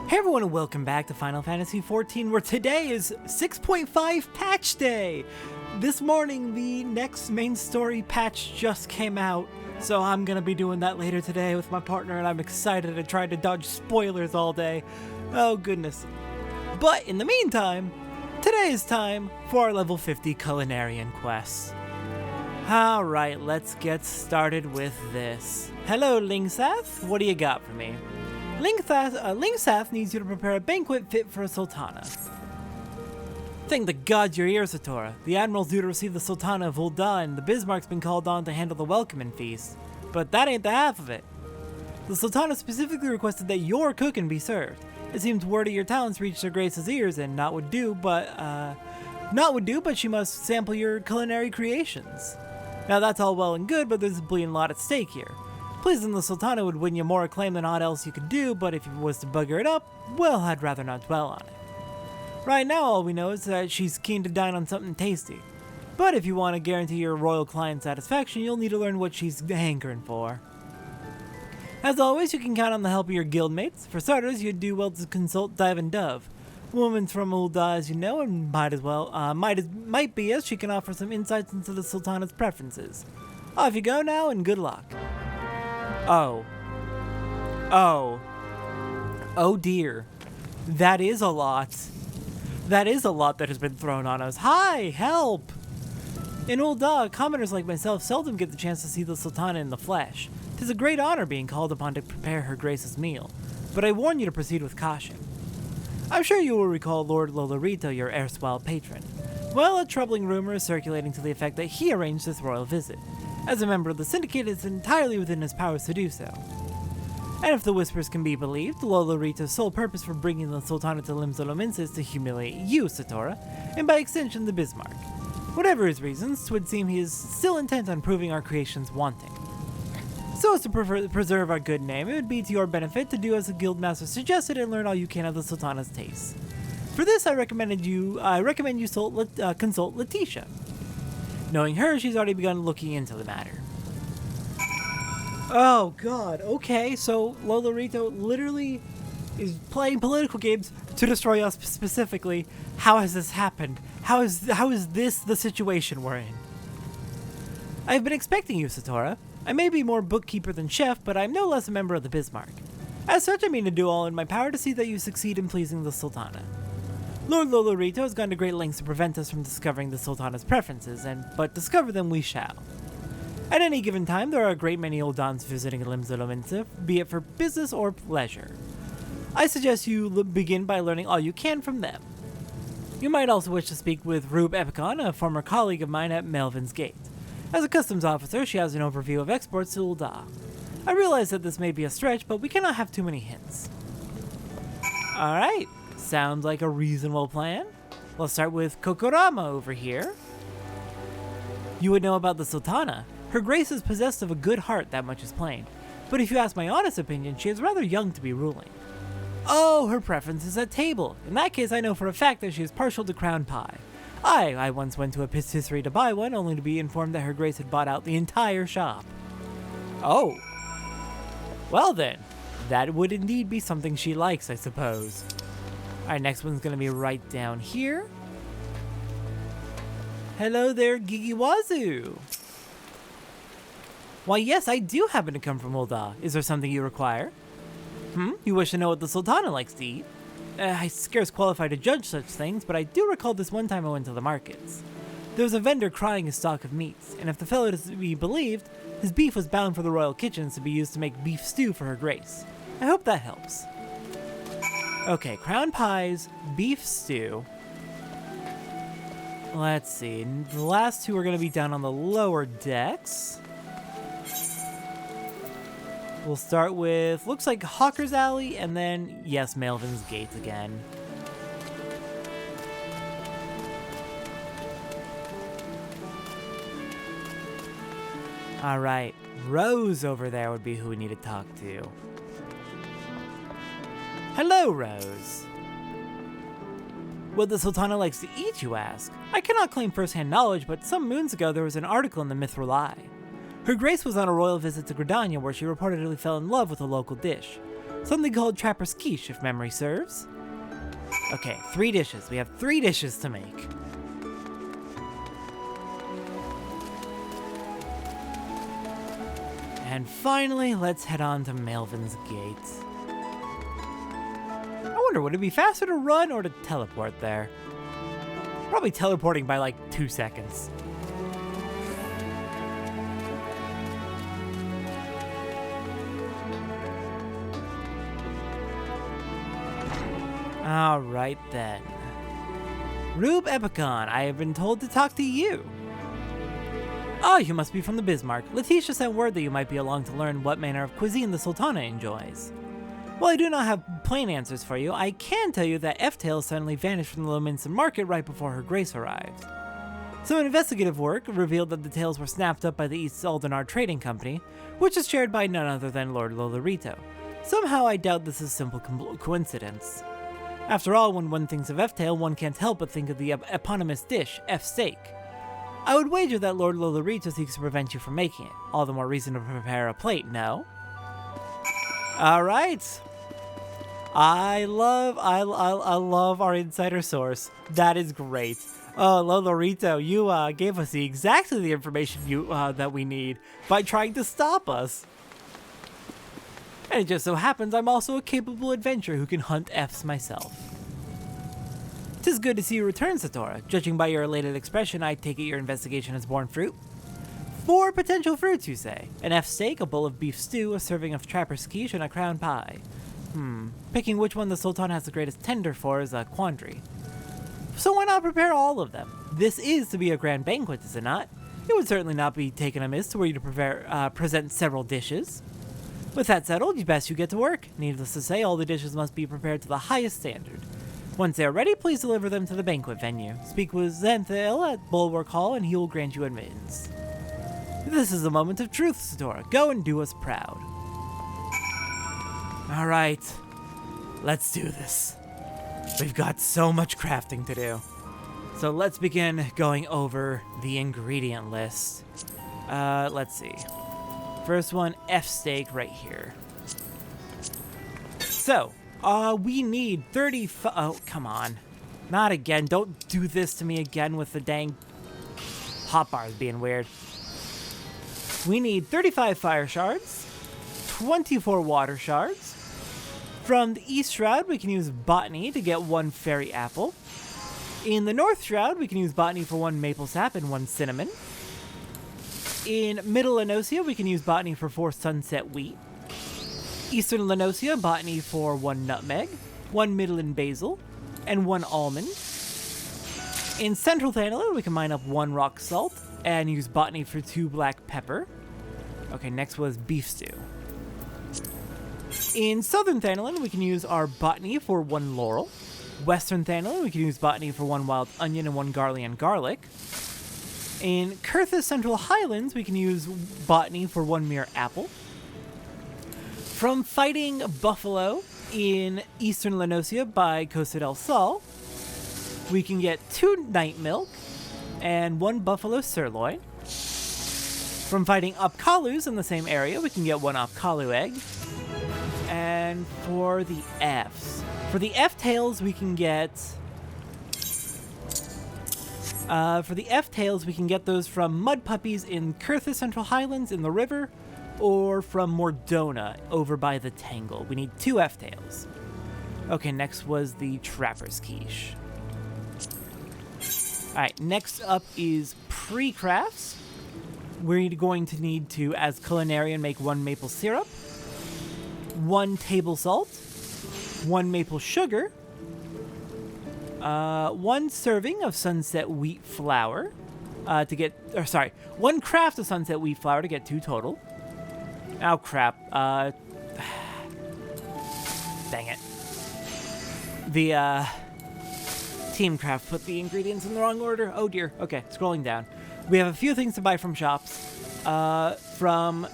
Hey everyone and welcome back to Final Fantasy XIV, where today is 6.5 patch day! This morning the next main story patch just came out, so I'm gonna be doing that later today with my partner and I'm excited. I tried to dodge spoilers all day. Oh goodness. But in the meantime, today is time for our level 50 Culinarian quest. Alright, let's get started with this. Hello Lingsath, what do you got for me? Lingsath needs you to prepare a banquet fit for a Sultana. Thank the gods you're here, Satora. The Admiral's due to receive the Sultana of Ul'dah, and the Bismarck's been called on to handle the welcoming feast. But that ain't the half of it. The Sultana specifically requested that your cooking be served. It seems word of your talents reached her grace's ears, and not would do, but she must sample your culinary creations. Now that's all well and good, but there's a bleeding lot at stake here. Pleasing the Sultana would win you more acclaim than aught else you could do, but if you was to bugger it up, well, I'd rather not dwell on it. Right now, all we know is that she's keen to dine on something tasty. But if you want to guarantee your royal client satisfaction, you'll need to learn what she's hankering for. As always, you can count on the help of your guildmates. For starters, you'd do well to consult Dive and Dove. Woman's from Ul'dah, as you know, and might be as she can offer some insights into the Sultana's preferences. Off you go now, and good luck. Oh dear. That is a lot. That is a lot that has been thrown on us. Hi, help! In Ul'dah, commoners like myself seldom get the chance to see the Sultana in the flesh. 'Tis a great honor being called upon to prepare her grace's meal, but I warn you to proceed with caution. I'm sure you will recall Lord Lolorito, your erstwhile patron. Well, a troubling rumor is circulating to the effect that he arranged this royal visit. As a member of the Syndicate, it's entirely within his powers to do so. And if the whispers can be believed, Lolorito's sole purpose for bringing the Sultana to Limzolominsa is to humiliate you, Satora, and by extension the Bismarck. Whatever his reasons, 'twould seem he is still intent on proving our creations wanting. So as to preserve our good name, it would be to your benefit to do as the Guildmaster suggested and learn all you can of the Sultana's tastes. For this, I recommend you consult Letitia. Knowing her, she's already begun looking into the matter. Oh god, okay, so Lolorito literally is playing political games to destroy us specifically. How has this happened? How is this the situation we're in? I've been expecting you, Satora. I may be more bookkeeper than chef, but I'm no less a member of the Bismarck. As such, I mean to do all in my power to see that you succeed in pleasing the Sultana. Lord Lolorito has gone to great lengths to prevent us from discovering the Sultana's preferences, but discover them we shall. At any given time, there are a great many Uldahs visiting Limzolominsa, be it for business or pleasure. I suggest you begin by learning all you can from them. You might also wish to speak with Rube Epicon, a former colleague of mine at Melvin's Gate. As a customs officer, she has an overview of exports to Ul'dah. I realize that this may be a stretch, but we cannot have too many hints. Alright. Sounds like a reasonable plan. Let's start with Kokorama over here. You would know about the Sultana. Her grace is possessed of a good heart, that much is plain. But if you ask my honest opinion, she is rather young to be ruling. Oh, her preference is at table. In that case, I know for a fact that she is partial to crown pie. I once went to a patisserie to buy one, only to be informed that her grace had bought out the entire shop. Oh. Well then, that would indeed be something she likes, I suppose. Our next one's gonna be right down here. Hello there, Gigiwazu. Why yes, I do happen to come from Ul'dah. Is there something you require? You wish to know what the Sultana likes to eat? I scarce qualify to judge such things, but I do recall this one time I went to the markets. There was a vendor crying his stock of meats, and if the fellow is to be believed, his beef was bound for the royal kitchens to be used to make beef stew for her grace. I hope that helps. Okay, crown pies, beef stew. Let's see, the last two are going to be down on the lower decks. We'll start with, looks like Hawker's Alley, and then, yes, Melvin's Gate again. Alright, Rose over there would be who we need to talk to. Hello, Rose. What the Sultana likes to eat, you ask? I cannot claim first-hand knowledge, but some moons ago there was an article in the Mithril Eye. Her Grace was on a royal visit to Gridania where she reportedly fell in love with a local dish. Something called Trapper's Quiche, if memory serves. Okay, 3 dishes. We have 3 dishes to make. And finally, let's head on to Melvin's Gate. I wonder, would it be faster to run or to teleport there? Probably teleporting by like 2 seconds. Alright then. Rube Epicon, I have been told to talk to you. Oh, you must be from the Bismarck. Letitia sent word that you might be along to learn what manner of cuisine the Sultana enjoys. While I do not have plain answers for you, I can tell you that F-Tail suddenly vanished from the Lominson market right before her grace arrived. Some investigative work revealed that the tails were snapped up by the East Ul'dah Trading Company, which is chaired by none other than Lord Lolorito. Somehow I doubt this is simple coincidence. After all, when one thinks of F-Tail, one can't help but think of the eponymous dish, F-Steak. I would wager that Lord Lolorito seeks to prevent you from making it. All the more reason to prepare a plate, no? Alright. I love our insider source. That is great. Oh, Lolorito, you gave us exactly the information that we need by trying to stop us. And it just so happens I'm also a capable adventurer who can hunt Fs myself. 'Tis good to see you return, Satora. Judging by your elated expression, I take it your investigation has borne fruit. 4 potential fruits, you say? An F-steak, a bowl of beef stew, a serving of Trapper's Quiche, and a crown pie. Picking which one the Sultan has the greatest tender for is a quandary. So why not prepare all of them? This is to be a grand banquet, is it not? It would certainly not be taken amiss were you to present several dishes. With that settled, best you get to work. Needless to say, all the dishes must be prepared to the highest standard. Once they are ready, please deliver them to the banquet venue. Speak with Xanthael at Bulwark Hall and he will grant you admittance. This is the moment of truth, Satora. Go and do us proud. Alright, let's do this. We've got so much crafting to do. So let's begin going over the ingredient list. Let's see. First one, F-steak right here. So, we need 35, oh, come on. Not again, don't do this to me again with the dang hotbars being weird. We need 35 fire shards, 24 water shards. From the East Shroud, we can use botany to get 1 fairy apple. In the North Shroud, we can use botany for 1 maple sap and 1 cinnamon. In Middle Lenosia, we can use botany for 4 sunset wheat. Eastern Lenosia, botany for 1 nutmeg, 1 Midland basil, and 1 almond. In Central Thanalin, we can mine up 1 rock salt and use botany for 2 black pepper. Okay, next was beef stew. In Southern Thanalin, we can use our botany for 1 laurel. Western Thanalin, we can use botany for 1 wild onion and 1 Garlean garlic. In Kurthis Central Highlands, we can use botany for 1 mere apple. From fighting buffalo in Eastern Lenosia by Costa del Sol, we can get 2 night milk and 1 buffalo sirloin. From fighting Apkalus in the same area, we can get 1 Apkalu egg. And for the F-tails, we can get... those from mud puppies in Kurthis Central Highlands in the river, or from Mordona over by the Tangle. We need 2 F-tails. Okay, next was the Trapper's Quiche. Alright, next up is pre-crafts. We're going to need to, as culinarian, make 1 maple syrup, 1 table salt, 1 maple sugar, 1 serving of sunset wheat flour to get, 1 craft of sunset wheat flour to get 2 total. Oh crap, dang it. The, Team Craft put the ingredients in the wrong order. Oh dear. Okay, scrolling down. We have a few things to buy from shops. From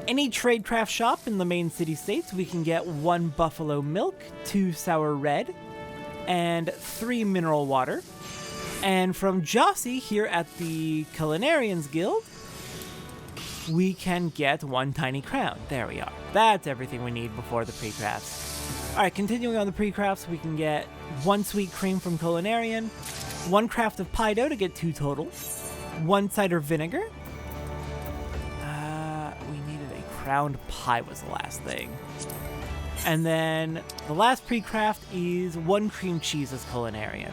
any tradecraft shop in the main city-states, we can get 1 buffalo milk, 2 sour red, and 3 mineral water. And from Jossie here at the Culinarians Guild, we can get one tiny crown. There we are. That's everything we need before the pre-crafts. Alright, continuing on the pre-crafts, we can get 1 sweet cream from Culinarian, 1 craft of pie dough to get 2 total, 1 cider vinegar. We needed a crowned pie was the last thing. And then the last pre-craft is 1 cream cheese as Culinarian.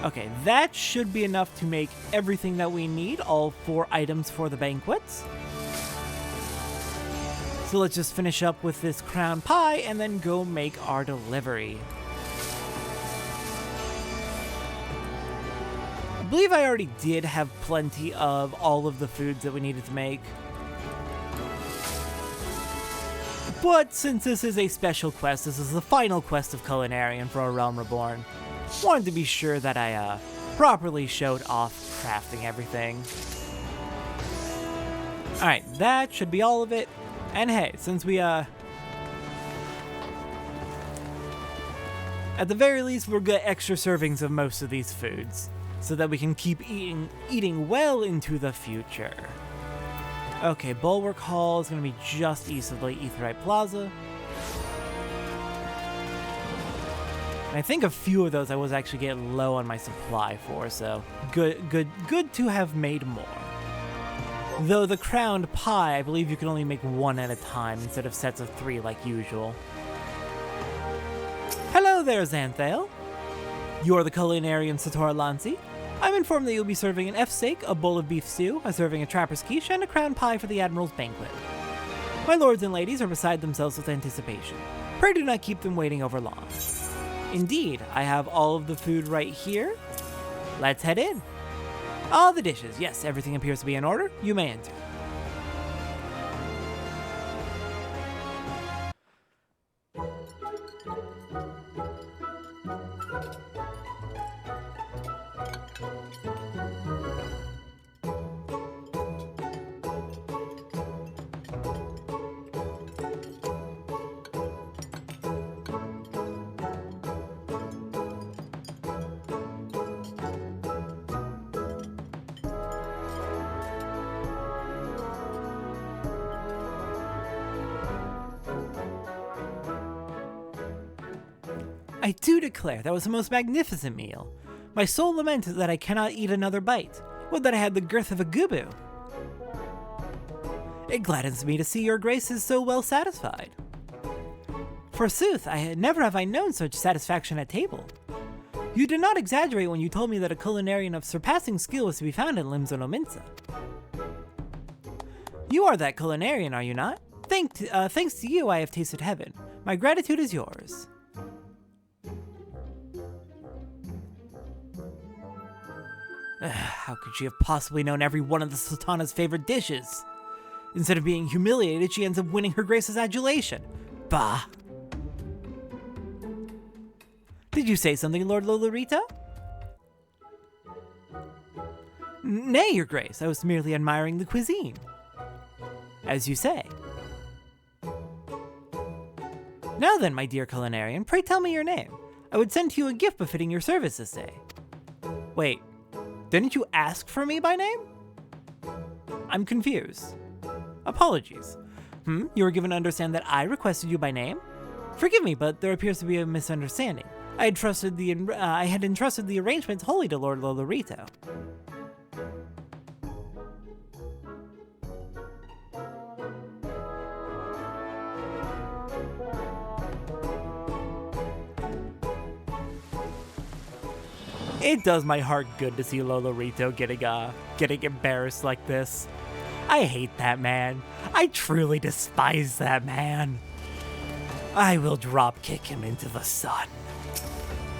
Okay, that should be enough to make everything that we need, all 4 items for the banquets. So let's just finish up with this crown pie and then go make our delivery. I believe I already did have plenty of all of the foods that we needed to make. But since this is a special quest, this is the final quest of Culinarian for A Realm Reborn, wanted to be sure that I properly showed off crafting everything. Alright, that should be all of it. And hey, since we, at the very least, we'll get extra servings of most of these foods, so that we can keep eating well into the future. Okay, Bulwark Hall is going to be just east of the Aetheryte Plaza. And I think a few of those I was actually getting low on my supply for, so good to have made more. Though the crowned pie, I believe you can only make 1 at a time instead of sets of 3 like usual. Hello there, Xanthale. You're the Culinarian Satora Lancy. I'm informed that you'll be serving an F-steak, a bowl of beef stew, a serving of trapper's quiche, and a crowned pie for the Admiral's banquet. My lords and ladies are beside themselves with anticipation. Pray do not keep them waiting over long. Indeed, I have all of the food right here. Let's head in. All the dishes. Yes, everything appears to be in order. You may enter. I do declare that was the most magnificent meal. My soul laments that I cannot eat another bite. Would that I had the girth of a gubu. It gladdens me to see your graces so well satisfied. Forsooth, never have I known such satisfaction at table. You did not exaggerate when you told me that a culinarian of surpassing skill was to be found in Limzo no Minza. You are that culinarian, are you not? Thanks to you, I have tasted heaven. My gratitude is yours. How could she have possibly known every one of the Sultana's favorite dishes? Instead of being humiliated, she ends up winning her grace's adulation. Bah! Did you say something, Lord Lolorito? Nay, your grace, I was merely admiring the cuisine. As you say. Now then, my dear culinarian, pray tell me your name. I would send to you a gift befitting your service this day. Wait. Didn't you ask for me by name? I'm confused. Apologies. You were given to understand that I requested you by name? Forgive me, but there appears to be a misunderstanding. I had entrusted the arrangements wholly to Lord Lolorito. It does my heart good to see Lolorito getting embarrassed like this. I hate that man. I truly despise that man. I will drop kick him into the sun.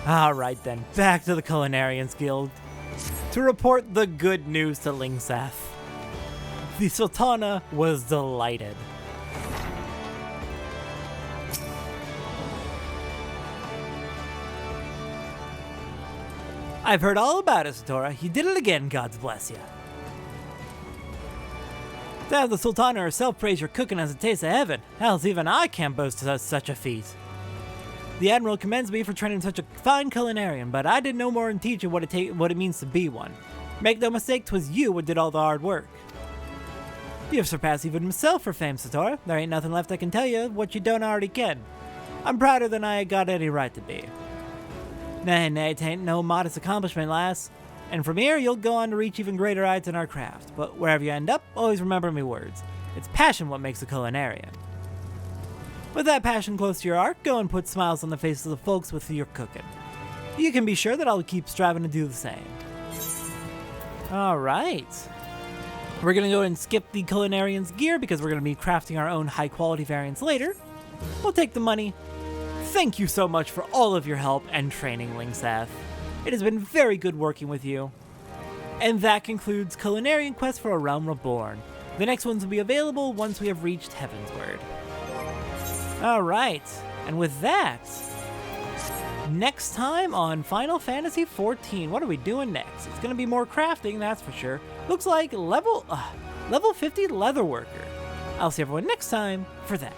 Alright then, back to the Culinarians Guild. To report the good news to Lingsath. The Sultana was delighted. I've heard all about it, Satora. You did it again, gods bless you. To have the Sultana herself praise your cooking as a taste of heaven, else even I can't boast of such a feat. The Admiral commends me for training such a fine culinarian, but I did no more in teaching what it means to be one. Make no mistake, 'twas you who did all the hard work. You've surpassed even myself for fame, Satora. There ain't nothing left I can tell you what you don't already ken. I'm prouder than I got any right to be. Nay, 'tain't no modest accomplishment, lass. And from here, you'll go on to reach even greater heights in our craft. But wherever you end up, always remember me words. It's passion what makes a culinarian. With that passion close to your heart, go and put smiles on the faces of folks with your cooking. You can be sure that I'll keep striving to do the same. Alright. We're going to go and skip the culinarian's gear because we're going to be crafting our own high quality variants later. We'll take the money. Thank you so much for all of your help and training, Lingseth. It has been very good working with you. And that concludes Culinarian Quest for A Realm Reborn. The next ones will be available once we have reached Heavensward. Alright, and with that, next time on Final Fantasy XIV, what are we doing next? It's gonna be more crafting, that's for sure. Looks like level 50 Leatherworker. I'll see everyone next time for that.